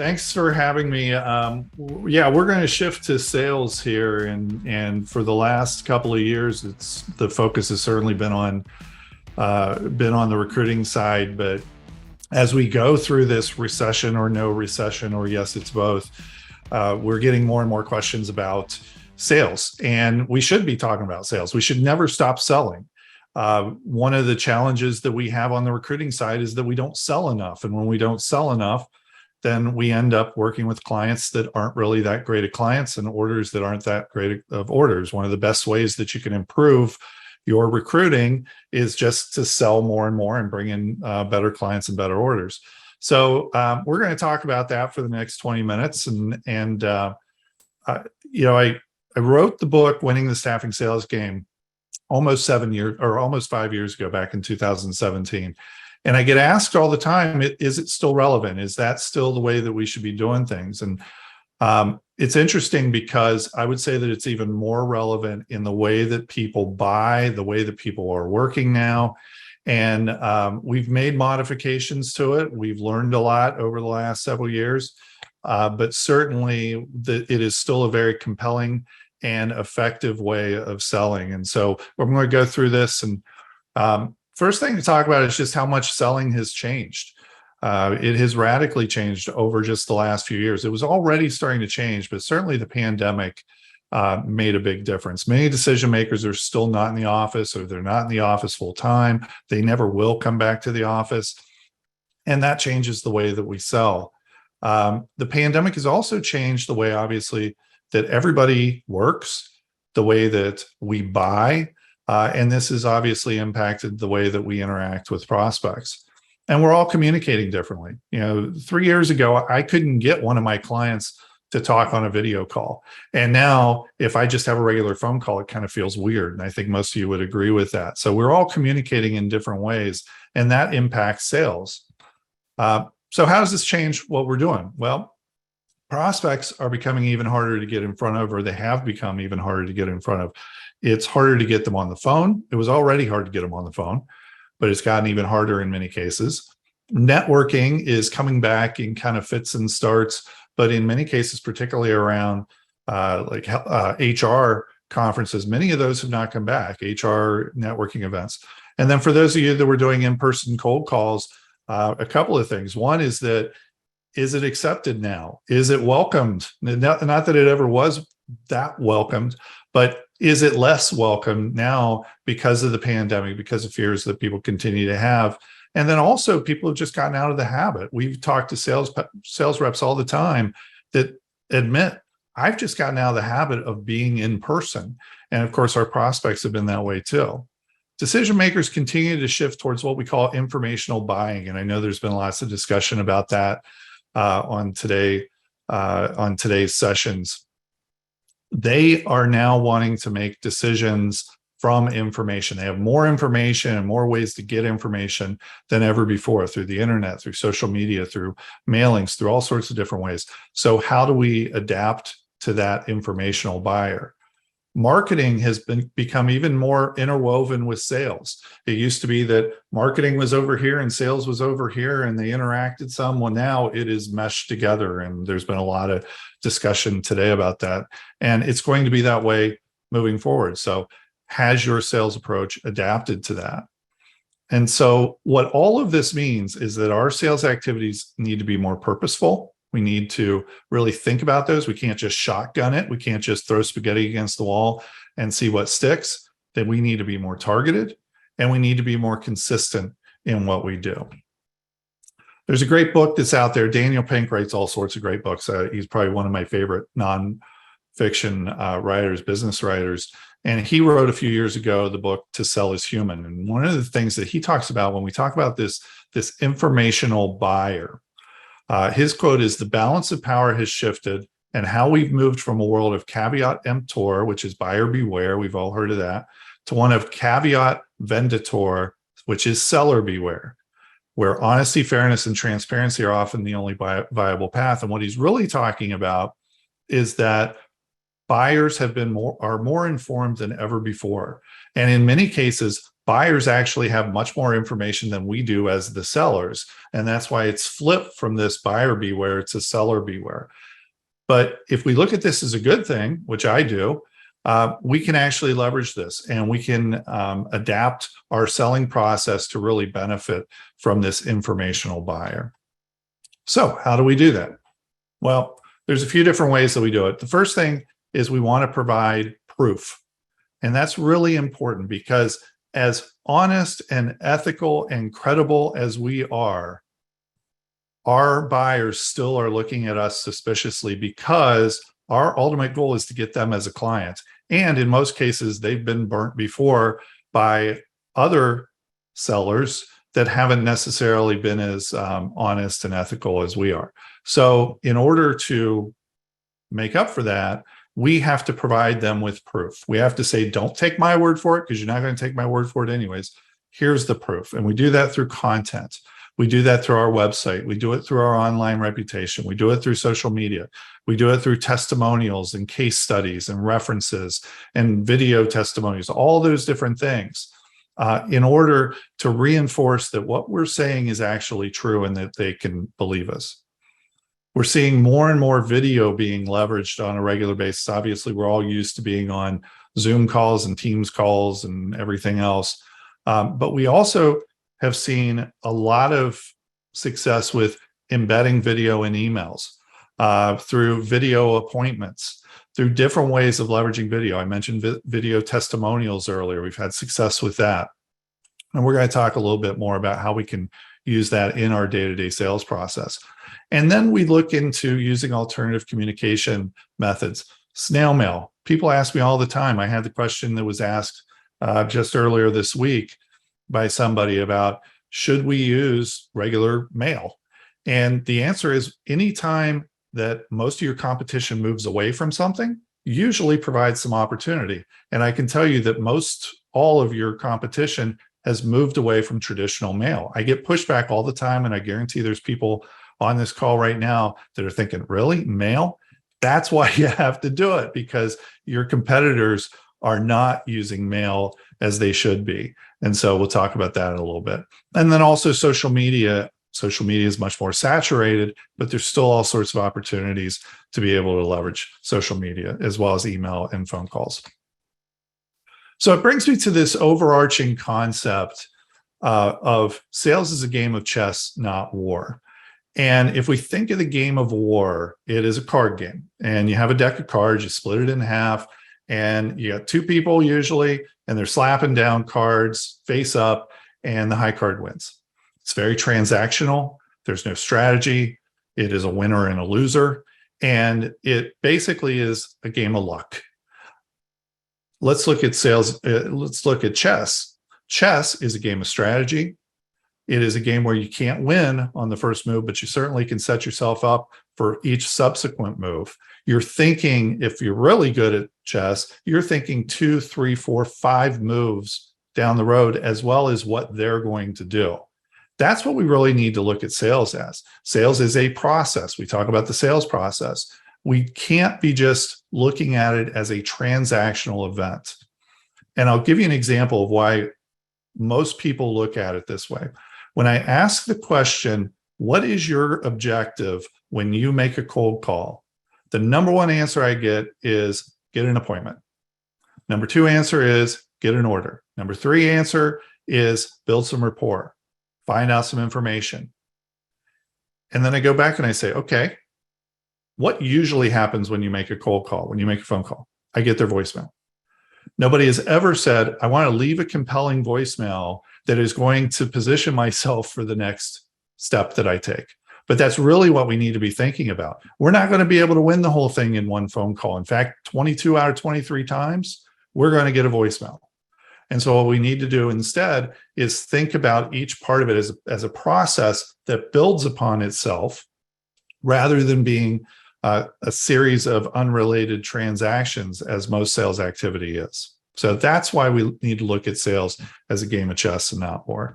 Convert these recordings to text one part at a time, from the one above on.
Thanks for having me. Yeah, we're going to shift to sales here, and for the last couple of years, it's the focus has certainly been on the recruiting side. But as we go through this recession or no recession, or yes, it's both, we're getting more and more questions about sales, and we should be talking about sales. We should never stop selling. One of the challenges that we have on the recruiting side is that we don't sell enough, and when we don't sell enough, then we end up working with clients that aren't really that great of clients and orders that aren't that great of orders. One of the best ways that you can improve your recruiting is just to sell more and more and bring in better clients and better orders. So we're going to talk about that for the next 20 minutes. I wrote the book, Winning the Staffing Sales Game, almost 7 years or almost 5 years ago, back in 2017. And I get asked all the time, is it still relevant? Is that still the way that we should be doing things? And it's interesting because I would say that it's even more relevant in the way that people buy, the way that people are working now. And we've made modifications to it. We've learned a lot over the last several years, but certainly it is still a very compelling and effective way of selling. And so I'm going to go through this. And first thing to talk about is just how much selling has changed. It has radically changed over just the last few years. It was already starting to change, but certainly the pandemic made a big difference. Many decision makers are still not in the office, or they're not in the office full time. They never will come back to the office. And that changes the way that we sell. The pandemic has also changed the way, obviously, that everybody works, the way that we buy, and this has obviously impacted the way that we interact with prospects. And we're all communicating differently. 3 years ago, I couldn't get one of my clients to talk on a video call. And now, if I just have a regular phone call, it kind of feels weird. And I think most of you would agree with that. So we're all communicating in different ways, and that impacts sales. So how does this change what we're doing? Well, prospects are becoming even harder to get in front of, or they have become even harder to get in front of. It's harder to get them on the phone. It was already hard to get them on the phone, but it's gotten even harder in many cases. Networking is coming back in kind of fits and starts, but in many cases, particularly around HR conferences, many of those have not come back, HR networking events. And then for those of you that were doing in-person cold calls, a couple of things. One is that, is it accepted now? Is it welcomed? Not that it ever was that welcomed, but is it less welcome now because of the pandemic, because of fears that people continue to have? And then also, people have just gotten out of the habit. We've talked to sales reps all the time that admit, I've just gotten out of the habit of being in person. And of course, our prospects have been that way too. Decision makers continue to shift towards what we call informational buying. And I know there's been lots of discussion about that on today's sessions. They are now wanting to make decisions from information. They have more information and more ways to get information than ever before, through the internet, through social media, through mailings, through all sorts of different ways. So how do we adapt to that informational buyer? Marketing has become even more interwoven with sales. It used to be that marketing was over here and sales was over here, and they interacted some. Well, now it is meshed together, and there's been a lot of discussion today about that. And it's going to be that way moving forward. So has your sales approach adapted to that? And so what all of this means is that our sales activities need to be more purposeful. We need to really think about those. We can't just shotgun it. We can't just throw spaghetti against the wall and see what sticks. That we need to be more targeted, and we need to be more consistent in what we do. There's a great book that's out there. Daniel Pink writes all sorts of great books. He's probably one of my favorite nonfiction writers, business writers. And he wrote a few years ago the book To Sell is Human. And one of the things that he talks about when we talk about this informational buyer, his quote is, "The balance of power has shifted, and how we've moved from a world of caveat emptor, which is buyer beware, we've all heard of that, to one of caveat venditor, which is seller beware, where honesty, fairness, and transparency are often the only viable path." And what he's really talking about is that buyers are more informed than ever before. And in many cases, buyers actually have much more information than we do as the sellers. And that's why it's flipped from this buyer beware to seller beware. But if we look at this as a good thing, which I do, we can actually leverage this, and we can adapt our selling process to really benefit from this informational buyer. So how do we do that? Well, there's a few different ways that we do it. The first thing is we want to provide proof. And that's really important, because as honest and ethical and credible as we are, our buyers still are looking at us suspiciously, because our ultimate goal is to get them as a client. And in most cases, they've been burnt before by other sellers that haven't necessarily been as honest and ethical as we are. So in order to make up for that, we have to provide them with proof. We have to say, don't take my word for it, because you're not going to take my word for it anyways. Here's the proof. And we do that through content. We do that through our website. We do it through our online reputation. We do it through social media. We do it through testimonials and case studies and references and video testimonials, all those different things, in order to reinforce that what we're saying is actually true and that they can believe us. We're seeing more and more video being leveraged on a regular basis. Obviously, we're all used to being on Zoom calls and Teams calls and everything else. But we also have seen a lot of success with embedding video in emails, through video appointments, through different ways of leveraging video. I mentioned video testimonials earlier. We've had success with that. And we're going to talk a little bit more about how we can use that in our day-to-day sales process. And then we look into using alternative communication methods. Snail mail. People ask me all the time. I had the question that was asked just earlier this week by somebody about, should we use regular mail? And the answer is, anytime that most of your competition moves away from something, usually provides some opportunity. And I can tell you that most all of your competition has moved away from traditional mail. I get pushback all the time, and I guarantee there's people on this call right now that are thinking, really, mail? That's why you have to do it, because your competitors are not using mail as they should be. And so we'll talk about that in a little bit. And then also social media. Social media is much more saturated, but there's still all sorts of opportunities to be able to leverage social media, as well as email and phone calls. So it brings me to this overarching concept of sales is a game of chess, not war. And if we think of the game of war, it is a card game. And you have a deck of cards, you split it in half, and you got two people usually, and they're slapping down cards face up, and the high card wins. It's very transactional. There's no strategy. It is a winner and a loser. And it basically is a game of luck. Let's look at sales. Let's look at chess. Chess is a game of strategy. It is a game where you can't win on the first move, but you certainly can set yourself up for each subsequent move. You're thinking, if you're really good at chess, you're thinking 2, 3, 4, 5 moves down the road, as well as what they're going to do. That's what we really need to look at sales as. Sales is a process. We talk about the sales process. We can't be just looking at it as a transactional event. And I'll give you an example of why most people look at it this way. When I ask the question, what is your objective when you make a cold call? The number one answer I get is get an appointment. Number two answer is get an order. Number three answer is build some rapport, find out some information. And then I go back and I say, okay, what usually happens when you make a cold call, when you make a phone call? I get their voicemail. Nobody has ever said, I want to leave a compelling voicemail that is going to position myself for the next step that I take. But that's really what we need to be thinking about. We're not going to be able to win the whole thing in one phone call. In fact, 22 out of 23 times, we're going to get a voicemail. And so what we need to do instead is think about each part of it as a process that builds upon itself, rather than being a series of unrelated transactions, as most sales activity is. So that's why we need to look at sales as a game of chess and not war.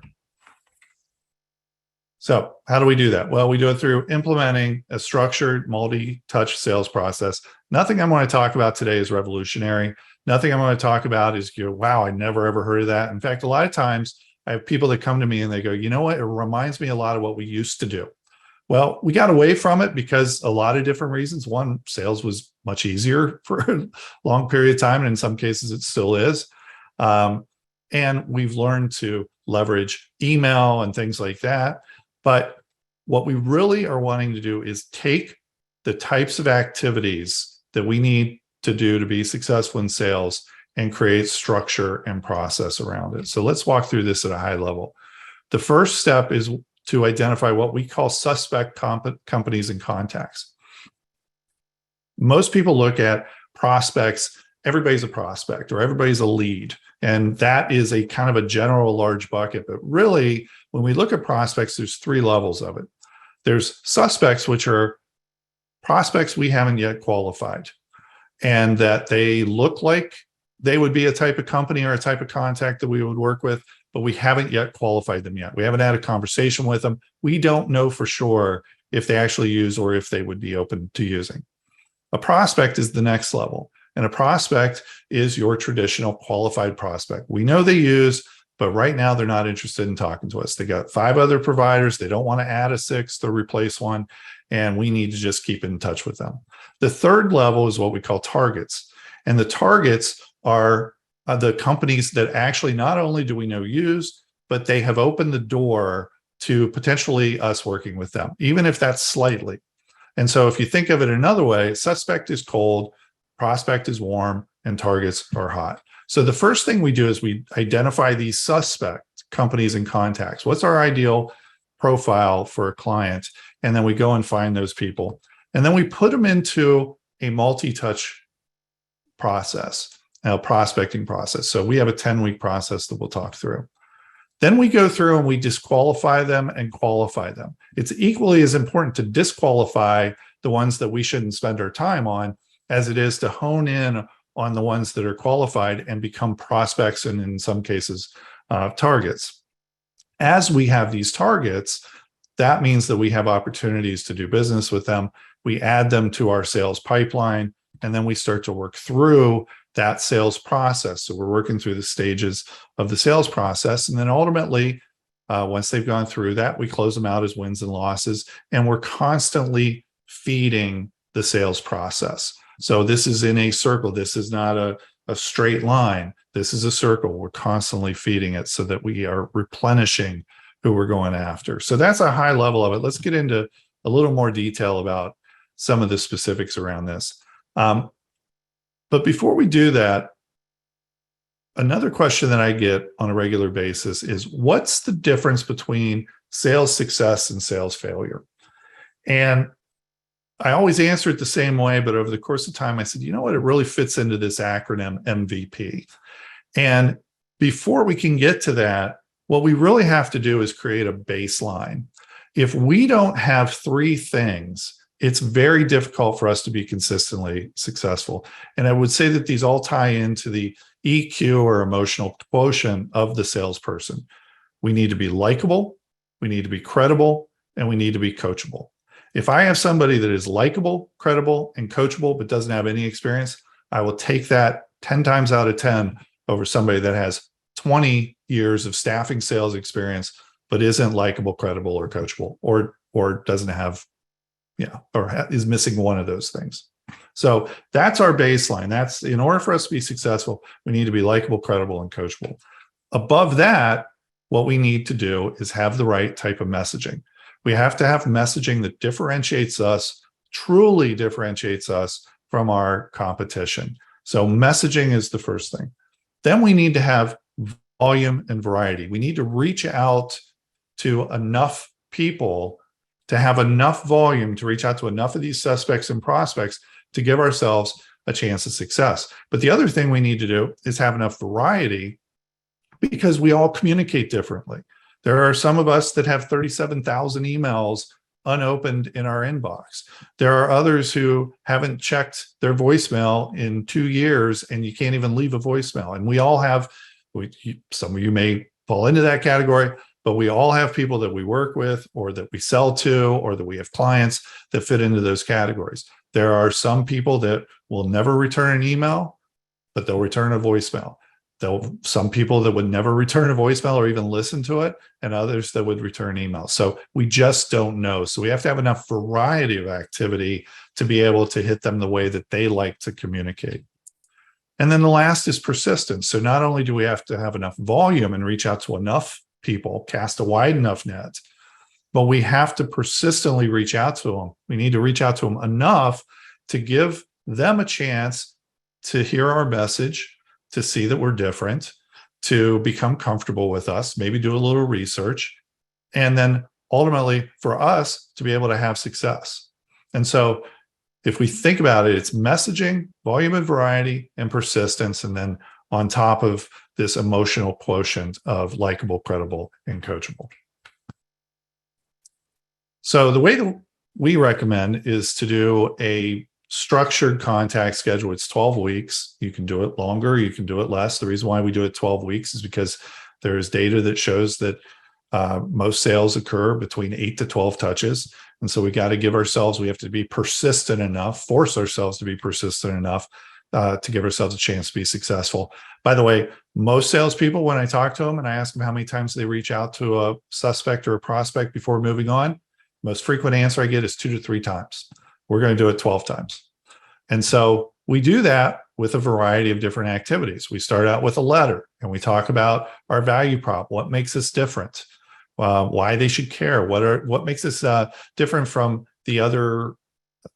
So how do we do that? Well, we do it through implementing a structured multi-touch sales process. Nothing I'm going to talk about today is revolutionary. Nothing I'm going to talk about is, wow, I never ever heard of that. In fact, a lot of times I have people that come to me and they go, you know what? It reminds me a lot of what we used to do. Well, we got away from it because a lot of different reasons. One, sales was much easier for a long period of time, and in some cases it still is. And we've learned to leverage email and things like that. But what we really are wanting to do is take the types of activities that we need to do to be successful in sales and create structure and process around it. So let's walk through this at a high level. The first step is to identify what we call suspect companies and contacts. Most people look at prospects, everybody's a prospect or everybody's a lead. And that is a kind of a general large bucket. But really, when we look at prospects, there's three levels of it. There's suspects, which are prospects we haven't yet qualified, and that they look like they would be a type of company or a type of contact that we would work with, but we haven't yet qualified them yet. We haven't had a conversation with them. We don't know for sure if they actually use or if they would be open to using. A prospect is the next level. And a prospect is your traditional qualified prospect. We know they use, but right now they're not interested in talking to us. They got 5 other providers. They don't want to add a 6th or replace one. And we need to just keep in touch with them. The third level is what we call targets. And the targets are the companies that actually not only do we know use, but they have opened the door to potentially us working with them, even if that's slightly. And so if you think of it another way, suspect is cold, prospect is warm, and targets are hot. So the first thing we do is we identify these suspect companies and contacts. What's our ideal profile for a client? And then we go and find those people. And then we put them into a multi-touch process, a prospecting process. So we have a 10-week process that we'll talk through. Then we go through and we disqualify them and qualify them. It's equally as important to disqualify the ones that we shouldn't spend our time on as it is to hone in on the ones that are qualified and become prospects and in some cases targets. As we have these targets, that means that we have opportunities to do business with them. We add them to our sales pipeline, and then we start to work through that sales process. So we're working through the stages of the sales process. And then ultimately, once they've gone through that, we close them out as wins and losses. And we're constantly feeding the sales process. So this is in a circle. This is not a straight line. This is a circle. We're constantly feeding it so that we are replenishing who we're going after. So that's a high level of it. Let's get into a little more detail about some of the specifics around this. But before we do that, another question that I get on a regular basis is, what's the difference between sales success and sales failure? And I always answer it the same way, but over the course of time, I said, you know what? It really fits into this acronym MVP. And before we can get to that, what we really have to do is create a baseline. If we don't have 3 things, it's very difficult for us to be consistently successful. And I would say that these all tie into the EQ or emotional quotient of the salesperson. We need to be likable, we need to be credible, and we need to be coachable. If I have somebody that is likable, credible, and coachable, but doesn't have any experience, I will take that 10 times out of 10 over somebody that has 20 years of staffing sales experience, but isn't likable, credible, or coachable, or doesn't have, is missing one of those things. So that's our baseline. That's, in order for us to be successful, we need to be likable, credible, and coachable. Above that, what we need to do is have the right type of messaging. We have to have messaging that differentiates us, truly differentiates us from our competition. So messaging is the first thing. Then we need to have volume and variety. We need to reach out to enough people to have enough volume to reach out to enough of these suspects and prospects to give ourselves a chance of success. But the other thing we need to do is have enough variety, because we all communicate differently. There are some of us that have 37,000 emails unopened in our inbox. There are others who haven't checked their voicemail in 2 years, and you can't even leave a voicemail. And we all have, some of you may fall into that category. but we all have people that we work with or that we sell to or that we have clients that fit into those categories. There are some people that will never return an email, but they'll return a voicemail. Some people that would never return a voicemail or even listen to it, and others that would return emails. So we just don't know. So we have to have enough variety of activity to be able to hit them the way that they like to communicate. And then the last is persistence. So not only do we have to have enough volume and reach out to enough people, cast a wide enough net, but we have to persistently reach out to them. We need to reach out to them enough to give them a chance to hear our message, to see that we're different, to become comfortable with us, maybe do a little research, and then ultimately for us to be able to have success. And so if we think about it, it's messaging, volume and variety, and persistence, and then on top of this emotional quotient of likable, credible, and coachable. So the way that we recommend is to do a structured contact schedule. It's 12 weeks. You can do it longer, you can do it less. The reason why we do it 12 weeks is because there is data that shows that most sales occur between 8 to 12 touches. And so we got to give ourselves, we have to be persistent enough, force ourselves to be persistent enough to give ourselves a chance to be successful. By the way, most salespeople, when I talk to them and I ask them how many times they reach out to a suspect or a prospect before moving on, most frequent answer I get is 2 to 3 times. We're going to do it 12 times. And so we do that with a variety of different activities. We start out with a letter and we talk about our value prop, what makes us different, why they should care, what makes us different from the other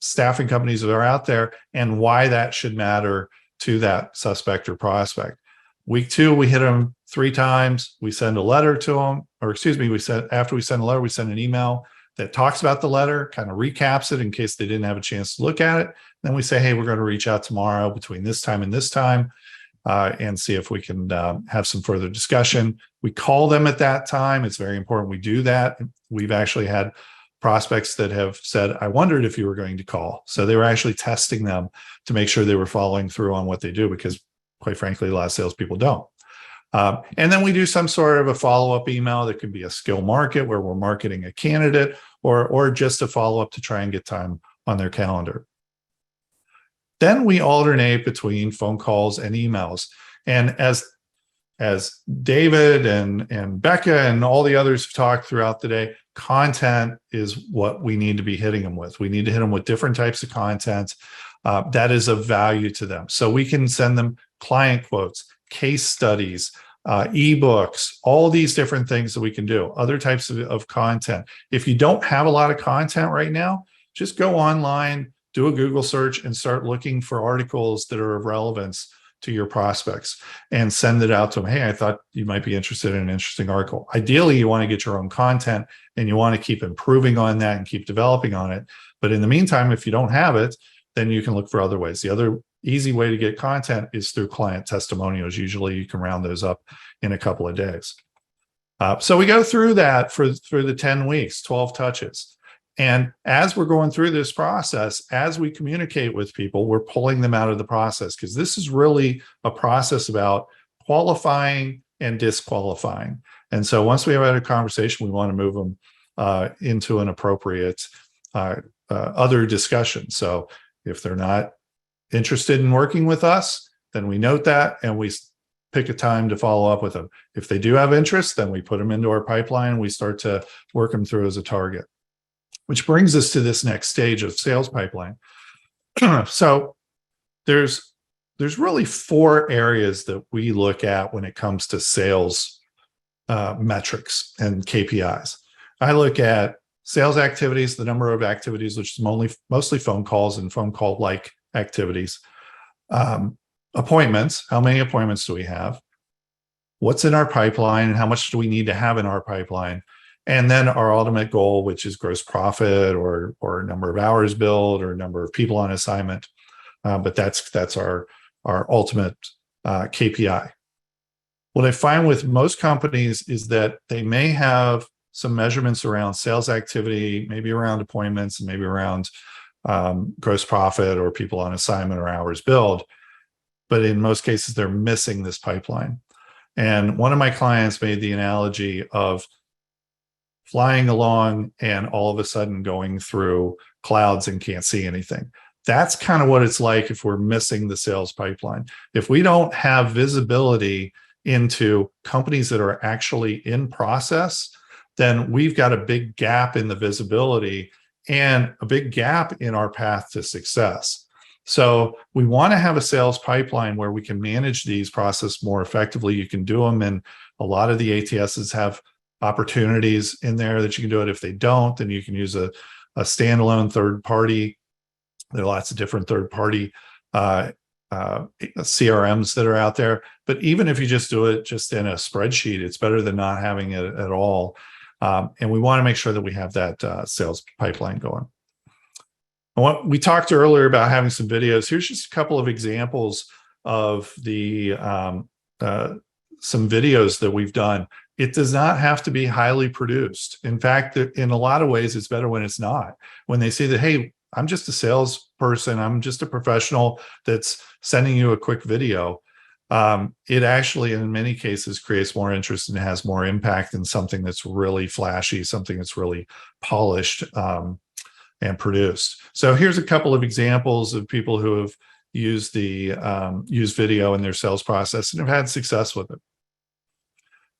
staffing companies that are out there, and why that should matter to that suspect or prospect. Week 2, we hit them 3 times. We send a letter to them, or excuse me, after we send a letter, we send an email that talks about the letter, kind of recaps it in case they didn't have a chance to look at it. Then we say, hey, we're going to reach out tomorrow between this time and this time and see if we can have some further discussion. We call them at that time. It's very important we do that. We've actually had prospects that have said, I wondered if you were going to call. So they were actually testing them to make sure they were following through on what they do, because quite frankly, a lot of salespeople don't. And then we do some sort of a follow-up email that could be a skill market where we're marketing a candidate, or just a follow-up to try and get time on their calendar. Then we alternate between phone calls and emails. And as David and Becca and all the others have talked throughout the day, content is what we need to be hitting them with. We need to hit them with different types of content that is of value to them. So we can send them client quotes, case studies, ebooks, all these different things that we can do, other types of content. If you don't have a lot of content right now, just go online, do a Google search, and start looking for articles that are of relevance to your prospects and send it out to them. Hey, I thought you might be interested in an interesting article. Ideally, you want to get your own content and you want to keep improving on that and keep developing on it. But in the meantime, if you don't have it, then you can look for other ways. The other easy way to get content is through client testimonials. Usually you can round those up in a couple of days. So we go through that for the 10 weeks, 12 touches. And as we're going through this process, as we communicate with people, we're pulling them out of the process, because this is really a process about qualifying and disqualifying. And so once we have had a conversation, we want to move them into an appropriate other discussion. So if they're not interested in working with us, then we note that and we pick a time to follow up with them. If they do have interest, then we put them into our pipeline and we start to work them through as a target. Which brings us to this next stage of sales pipeline. So there's really 4 areas that we look at when it comes to sales metrics and KPIs. I look at sales activities, the number of activities, which is mostly phone calls and phone call-like activities. Appointments, how many appointments do we have? What's in our pipeline and how much do we need to have in our pipeline? And then our ultimate goal, which is gross profit or number of hours billed or number of people on assignment. But that's our ultimate KPI. What I find with most companies is that they may have some measurements around sales activity, maybe around appointments, and maybe around gross profit or people on assignment or hours billed. But in most cases, they're missing this pipeline. And one of my clients made the analogy of flying along and all of a sudden going through clouds and can't see anything. That's kind of what it's like if we're missing the sales pipeline. If we don't have visibility into companies that are actually in process, then we've got a big gap in the visibility and a big gap in our path to success. So we want to have a sales pipeline where we can manage these processes more effectively. You can do them, and a lot of the ATSs have opportunities in there that you can do it. If they don't, then you can use a standalone third party. There are lots of different third party CRMs that are out there. But even if you just do it just in a spreadsheet, it's better than not having it at all. And we want to make sure that we have that sales pipeline going. We talked earlier about having some videos. Here's just a couple of examples of the some videos that we've done. It does not have to be highly produced. In fact, in a lot of ways, it's better when it's not. When they say that, hey, I'm just a salesperson, I'm just a professional that's sending you a quick video. It actually, in many cases, creates more interest and has more impact than something that's really flashy, something that's really polished and produced. So here's a couple of examples of people who have used used video in their sales process and have had success with it.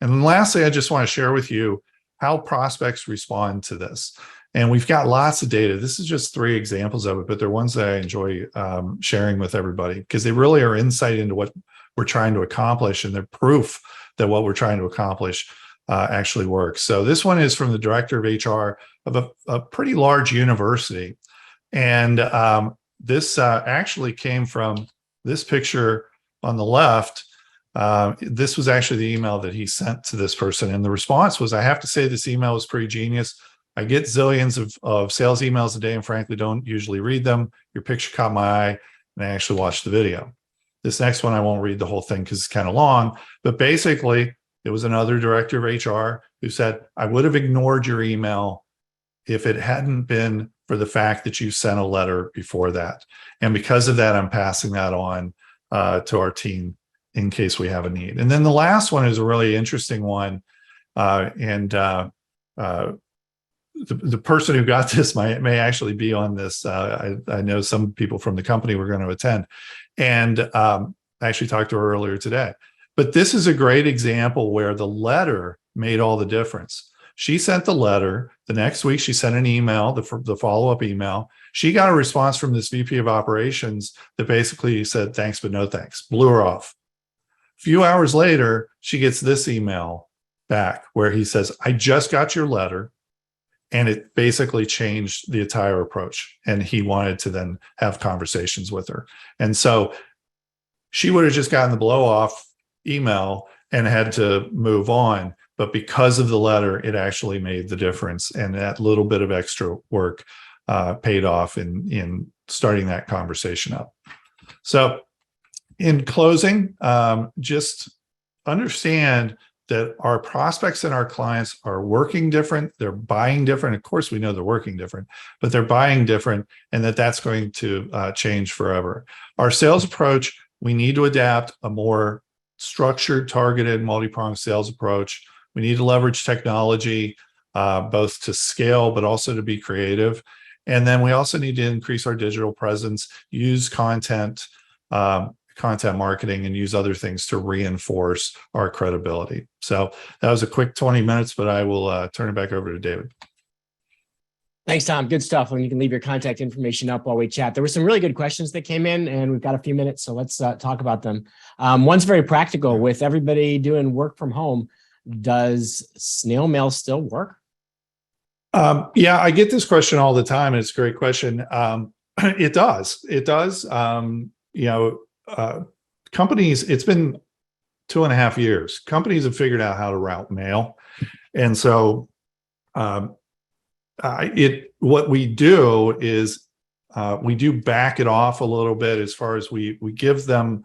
And then lastly, I just want to share with you how prospects respond to this. And we've got lots of data. This is just 3 examples of it, but they're ones that I enjoy sharing with everybody because they really are insight into what we're trying to accomplish, and they're proof that what we're trying to accomplish actually works. So this one is from the director of HR of a pretty large university. And this actually came from this picture on the left. This was actually the email that he sent to this person. And the response was, I have to say this email was pretty genius. I get zillions of sales emails a day and frankly don't usually read them. Your picture caught my eye and I actually watched the video. This next one, I won't read the whole thing because it's kind of long, but basically it was another director of HR who said, I would have ignored your email if it hadn't been for the fact that you sent a letter before that. And because of that, I'm passing that on to our team in case we have a need. And then the last one is a really interesting one. The person who got this may actually be on this. I know some people from the company were going to attend, and I actually talked to her earlier today. But this is a great example where the letter made all the difference. She sent the letter. The next week, she sent an email, the follow-up email. She got a response from this VP of operations that basically said, thanks, but no thanks, blew her off. A few hours later, she gets this email back where he says, I just got your letter. And it basically changed the entire approach. And he wanted to then have conversations with her. And so she would have just gotten the blow off email and had to move on. But because of the letter, it actually made the difference. And that little bit of extra work paid off in starting that conversation up. So in closing, just understand that our prospects and our clients are working different. They're buying different. Of course, we know they're working different, but they're buying different, and that's going to change forever. Our sales approach, we need to adapt a more structured, targeted, multi-pronged sales approach. We need to leverage technology, both to scale, but also to be creative. And then we also need to increase our digital presence, use content marketing, and use other things to reinforce our credibility. So that was a quick 20 minutes, but I will turn it back over to David. Thanks, Tom. Good stuff. And you can leave your contact information up while we chat. There were some really good questions that came in, and we've got a few minutes, so let's talk about them. One's very practical. With everybody doing work from home, does snail mail still work? Yeah, I get this question all the time, and it's a great question. It does. It does. Companies, it's been 2.5 years. Companies have figured out how to route mail. And so what we do is we do back it off a little bit as far as we give them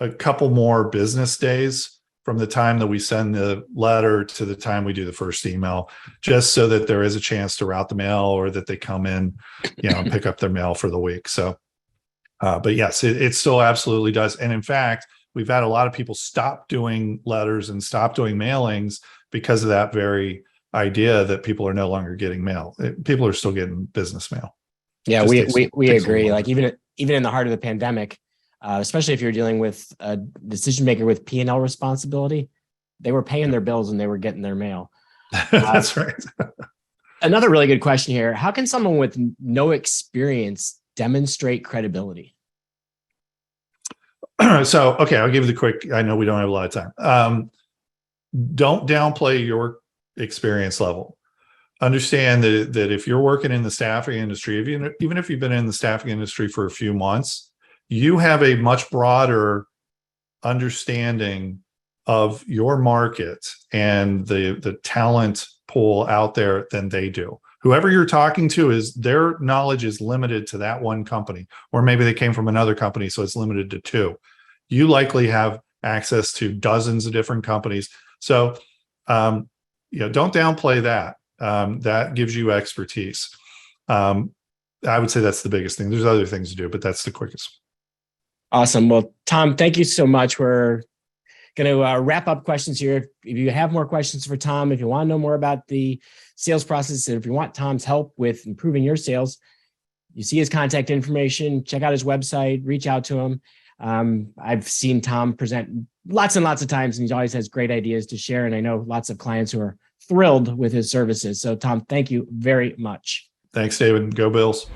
a couple more business days from the time that we send the letter to the time we do the first email, just so that there is a chance to route the mail or that they come in, and pick up their mail for the week. So, but yes, it still absolutely does. And in fact, we've had a lot of people stop doing letters and stop doing mailings because of that very idea that people are no longer getting mail. People are still getting business mail. Yeah, Just we takes- we we takes a agree. little Like even in the heart of the pandemic, especially if you're dealing with a decision maker with P&L responsibility, they were paying their bills and they were getting their mail. That's right. Another really good question here: how can someone with no experience demonstrate credibility? So, okay, I'll give you the quick. I know we don't have a lot of time. Don't downplay your experience level. Understand that if you're working in the staffing industry, even if you've been in the staffing industry for a few months, you have a much broader understanding of your market and the talent pool out there than they do. Whoever you're talking to, is their knowledge is limited to that one company, or maybe they came from another company, so it's limited to two. You likely have access to dozens of different companies. So, don't downplay that. That gives you expertise. I would say that's the biggest thing. There's other things to do, but that's the quickest. Awesome. Well, Tom, thank you so much. We're going to wrap up questions here. If you have more questions for Tom, if you want to know more about the sales process, and if you want Tom's help with improving your sales, you see his contact information, check out his website, reach out to him. I've seen Tom present lots and lots of times, and he always has great ideas to share. And I know lots of clients who are thrilled with his services. So Tom, thank you very much. Thanks, David. Go Bills.